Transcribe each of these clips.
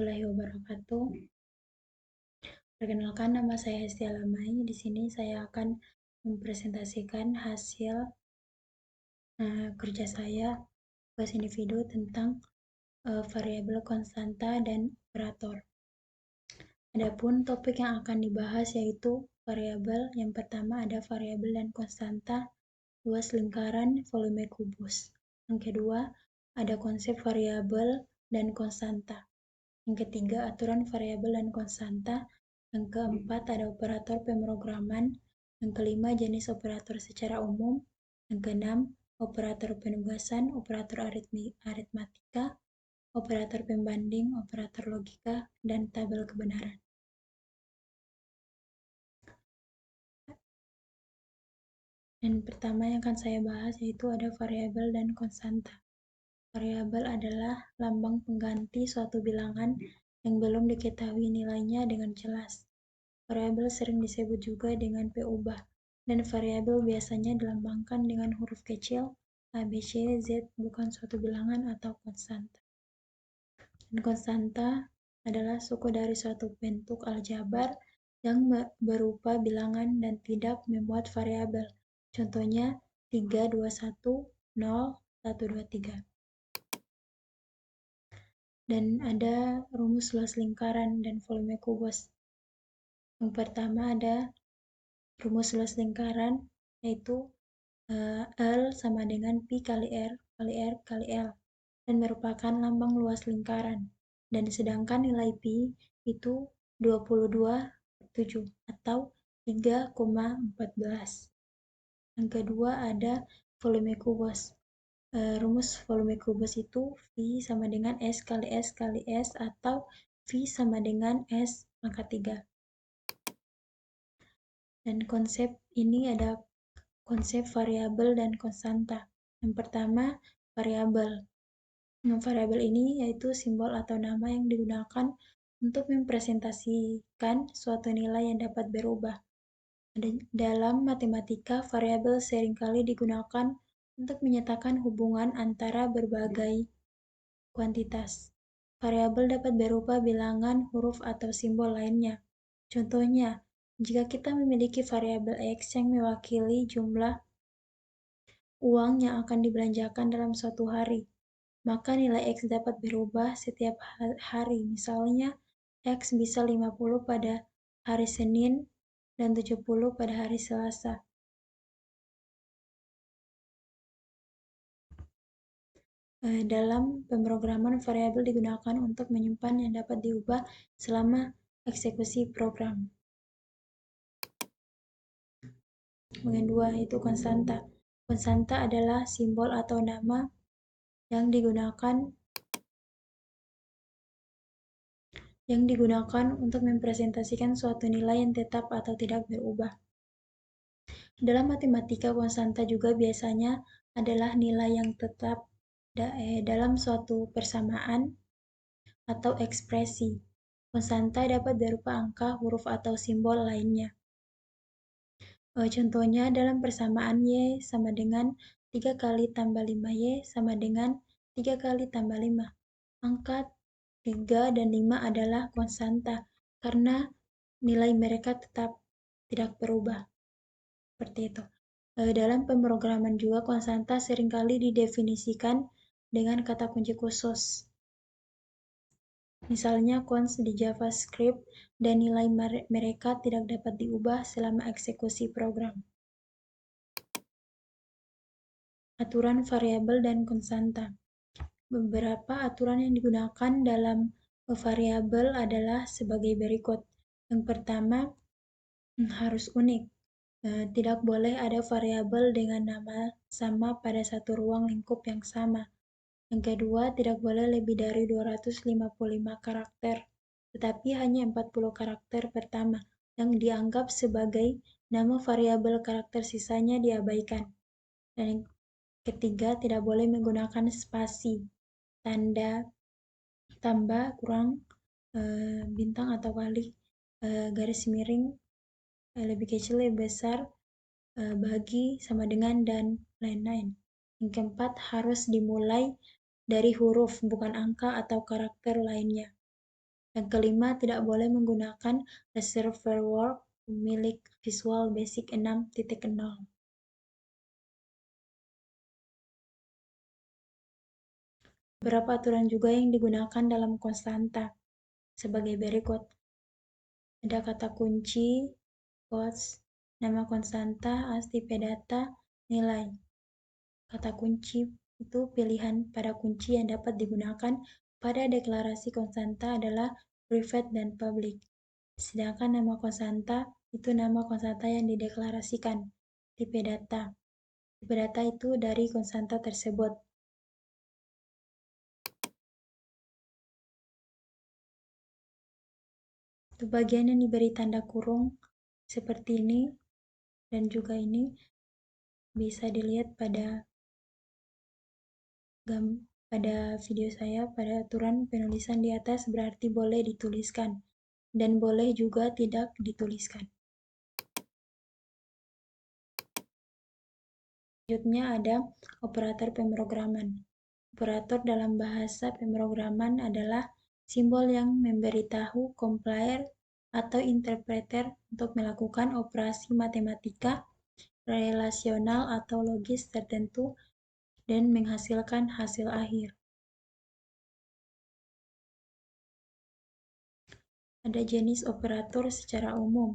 warahmatullahi wabarakatuh. Perkenalkan, nama saya Hesti Alamai. Di sini saya akan mempresentasikan hasil kerja saya tugas individu tentang variabel konstanta dan operator. Adapun topik yang akan dibahas yaitu variabel. Yang pertama ada variabel dan konstanta luas lingkaran volume kubus. Yang kedua ada konsep variabel dan konstanta. Yang ketiga, aturan variabel dan konstanta. Yang keempat, ada operator pemrograman. Yang kelima, jenis operator secara umum. Yang keenam, operator penugasan, operator aritmatika, operator pembanding, operator logika, dan tabel kebenaran. Dan pertama yang akan saya bahas yaitu ada variabel dan konstanta. Variabel adalah lambang pengganti suatu bilangan yang belum diketahui nilainya dengan jelas. Variabel sering disebut juga dengan peubah, dan variabel biasanya dilambangkan dengan huruf kecil A, B, C, Z, bukan suatu bilangan atau konstanta. Dan konstanta adalah suku dari suatu bentuk aljabar yang berupa bilangan dan tidak memuat variabel. Contohnya 3, 2, 1, 0, 1, 2, 3. Dan ada rumus luas lingkaran dan volume kubus. Yang pertama ada rumus luas lingkaran, yaitu L sama dengan Pi kali R kali R kali L, dan merupakan lambang luas lingkaran. Dan sedangkan nilai Pi itu 22/7 atau 3,14. Yang kedua ada volume kubus. Rumus volume kubus itu V sama dengan S kali S kali S atau V sama dengan S pangkat 3. Dan konsep ini ada konsep variabel dan konstanta. Yang pertama, variabel. Variabel ini yaitu simbol atau nama yang digunakan untuk mempresentasikan suatu nilai yang dapat berubah. Dalam matematika, variabel seringkali digunakan untuk menyatakan hubungan antara berbagai kuantitas. Variabel dapat berupa bilangan, huruf, atau simbol lainnya. Contohnya, jika kita memiliki variabel X yang mewakili jumlah uang yang akan dibelanjakan dalam suatu hari, maka nilai X dapat berubah setiap hari. Misalnya, X bisa 50 pada hari Senin dan 70 pada hari Selasa. Dalam pemrograman, variabel digunakan untuk menyimpan yang dapat diubah selama eksekusi program. Yang kedua, itu konstanta. Konstanta adalah simbol atau nama yang digunakan untuk mempresentasikan suatu nilai yang tetap atau tidak berubah. Dalam matematika, konstanta juga biasanya adalah nilai yang tetap dalam suatu persamaan atau ekspresi. Konstanta dapat berupa angka, huruf, atau simbol lainnya. Contohnya dalam persamaan Y sama dengan 3 kali tambah 5Y sama dengan 3 kali tambah 5. Angka 3 dan 5 adalah konstanta karena nilai mereka tetap tidak berubah. Seperti itu. Dalam pemrograman juga konstanta seringkali didefinisikan dengan kata kunci khusus. Misalnya const di JavaScript dan nilai mereka tidak dapat diubah selama eksekusi program. Aturan variabel dan konstanta. Beberapa aturan yang digunakan dalam variabel adalah sebagai berikut. Yang pertama, harus unik. Tidak boleh ada variabel dengan nama sama pada satu ruang lingkup yang sama. Yang kedua, tidak boleh lebih dari 255 karakter, tetapi hanya 40 karakter pertama yang dianggap sebagai nama variabel, karakter sisanya diabaikan. Dan yang ketiga, tidak boleh menggunakan spasi, tanda tambah, kurang, bintang atau kali, garis miring, lebih kecil, lebih besar, bagi, sama dengan, dan lain-lain. Yang keempat, harus dimulai dari huruf, bukan angka atau karakter lainnya. Yang kelima, tidak boleh menggunakan reservoir milik Visual Basic 6.0. Beberapa aturan juga yang digunakan dalam konstanta sebagai berikut. Ada kata kunci, quotes, nama konstanta, tipe data, nilai. Kata kunci itu pilihan pada kunci yang dapat digunakan pada deklarasi konstanta adalah private dan public. Sedangkan nama konstanta itu nama konstanta yang dideklarasikan. Tipe data. Tipe data itu dari konstanta tersebut. Itu bagian yang diberi tanda kurung seperti ini dan juga ini bisa dilihat pada video saya. Pada aturan penulisan di atas berarti boleh dituliskan dan boleh juga tidak dituliskan. Selanjutnya ada operator pemrograman. Operator dalam bahasa pemrograman adalah simbol yang memberitahu compiler atau interpreter untuk melakukan operasi matematika, relasional atau logis tertentu dan menghasilkan hasil akhir. Ada jenis operator secara umum.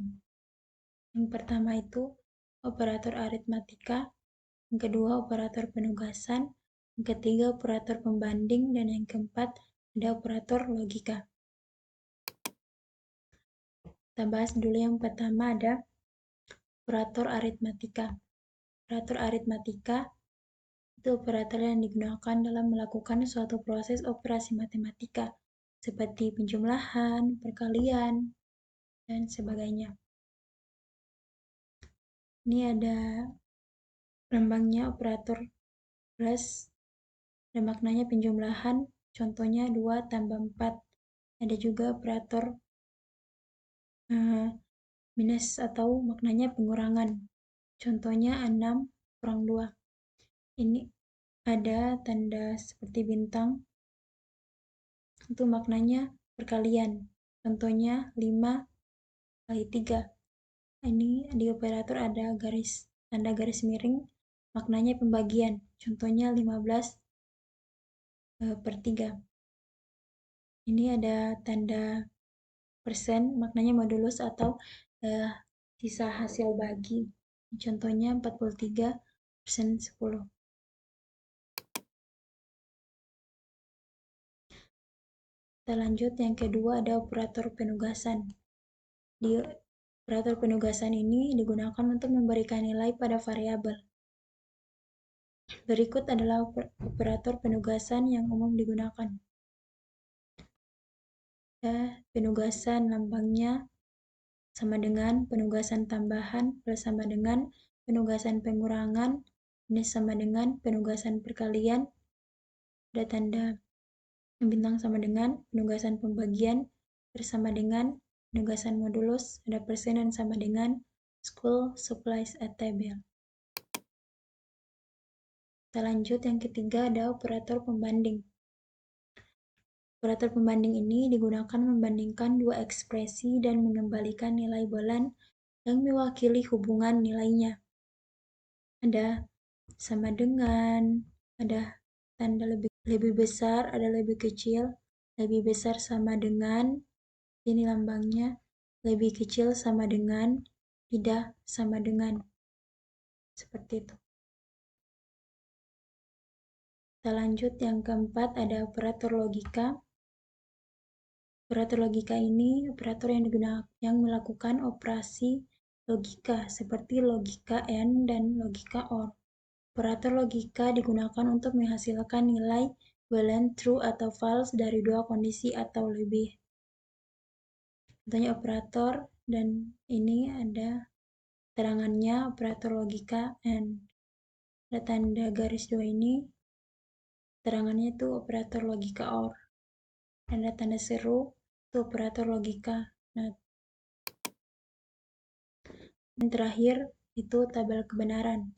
Yang pertama itu operator aritmatika, yang kedua operator penugasan, yang ketiga operator pembanding, dan yang keempat ada operator logika. Kita bahas dulu yang pertama ada operator aritmatika. Operator aritmatika itu operator yang digunakan dalam melakukan suatu proses operasi matematika seperti penjumlahan, perkalian, dan sebagainya. Ini ada lambangnya operator plus, dan maknanya penjumlahan, contohnya 2 tambah 4. Ada juga operator minus atau maknanya pengurangan, contohnya 6 kurang 2. Ini ada tanda seperti bintang, itu maknanya perkalian, contohnya 5 kali 3. Ini di operator ada tanda garis miring, maknanya pembagian, contohnya 15 per 3. Ini ada tanda persen, maknanya modulus atau sisa hasil bagi, contohnya 43/10. Kita lanjut, yang kedua ada operator penugasan. Di operator penugasan ini digunakan untuk memberikan nilai pada variabel. Berikut adalah operator penugasan yang umum digunakan. Penugasan lambangnya sama dengan penugasan tambahan plus sama dengan penugasan pengurangan, ini sama dengan penugasan perkalian, ada tanda bintang sama dengan penugasan pembagian bersama dengan penugasan modulus, ada persen dan sama dengan school supplies at table. Kita lanjut, yang ketiga ada operator pembanding. Operator pembanding ini digunakan membandingkan dua ekspresi dan mengembalikan nilai bulan yang mewakili hubungan nilainya. Ada sama dengan, ada tanda lebih besar, ada lebih kecil, lebih besar sama dengan, ini lambangnya, lebih kecil sama dengan, tidak sama dengan. Seperti itu. Kita lanjut, yang keempat ada operator logika. Operator logika ini operator yang melakukan operasi logika seperti logika AND dan logika OR. Operator logika digunakan untuk menghasilkan nilai boolean true atau false dari dua kondisi atau lebih. Contohnya operator, dan ini ada terangannya operator logika AND. Ada tanda garis 2 ini, terangannya itu operator logika OR. Ada tanda seru, itu operator logika NOT. Dan terakhir, itu tabel kebenaran.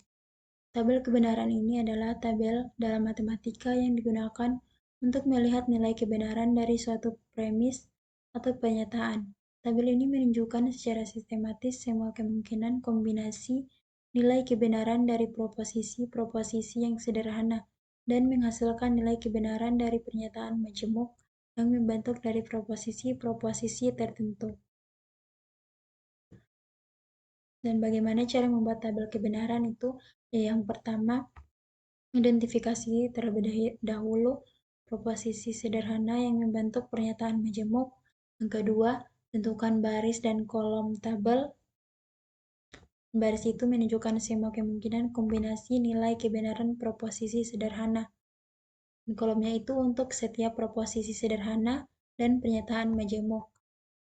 Tabel kebenaran ini adalah tabel dalam matematika yang digunakan untuk melihat nilai kebenaran dari suatu premis atau pernyataan. Tabel ini menunjukkan secara sistematis semua kemungkinan kombinasi nilai kebenaran dari proposisi-proposisi yang sederhana dan menghasilkan nilai kebenaran dari pernyataan majemuk yang membentuk dari proposisi-proposisi tertentu. Dan bagaimana cara membuat tabel kebenaran itu? Yang pertama, identifikasi terlebih dahulu proposisi sederhana yang membentuk pernyataan majemuk. Yang kedua, tentukan baris dan kolom tabel. Baris itu menunjukkan semua kemungkinan kombinasi nilai kebenaran proposisi sederhana. Dan kolomnya itu untuk setiap proposisi sederhana dan pernyataan majemuk.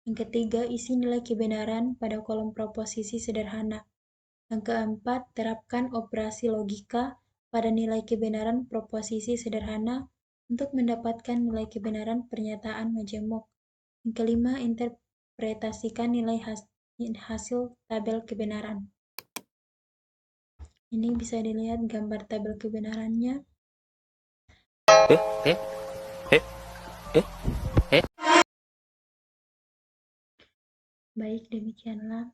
Yang ketiga, isi nilai kebenaran pada kolom proposisi sederhana. Yang keempat, terapkan operasi logika pada nilai kebenaran proposisi sederhana untuk mendapatkan nilai kebenaran pernyataan majemuk. Yang kelima, interpretasikan nilai hasil tabel kebenaran. Ini bisa dilihat gambar tabel kebenarannya. Baik, demikianlah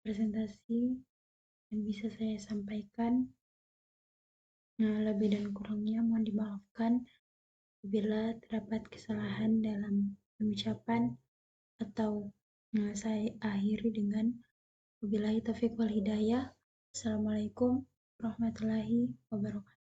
presentasi yang bisa saya sampaikan. Lebih dan kurangnya mohon dimaafkan apabila terdapat kesalahan dalam pengucapan atau saya akhiri dengan wabillahi taufiq wal hidayah. Assalamualaikum warahmatullahi wabarakatuh.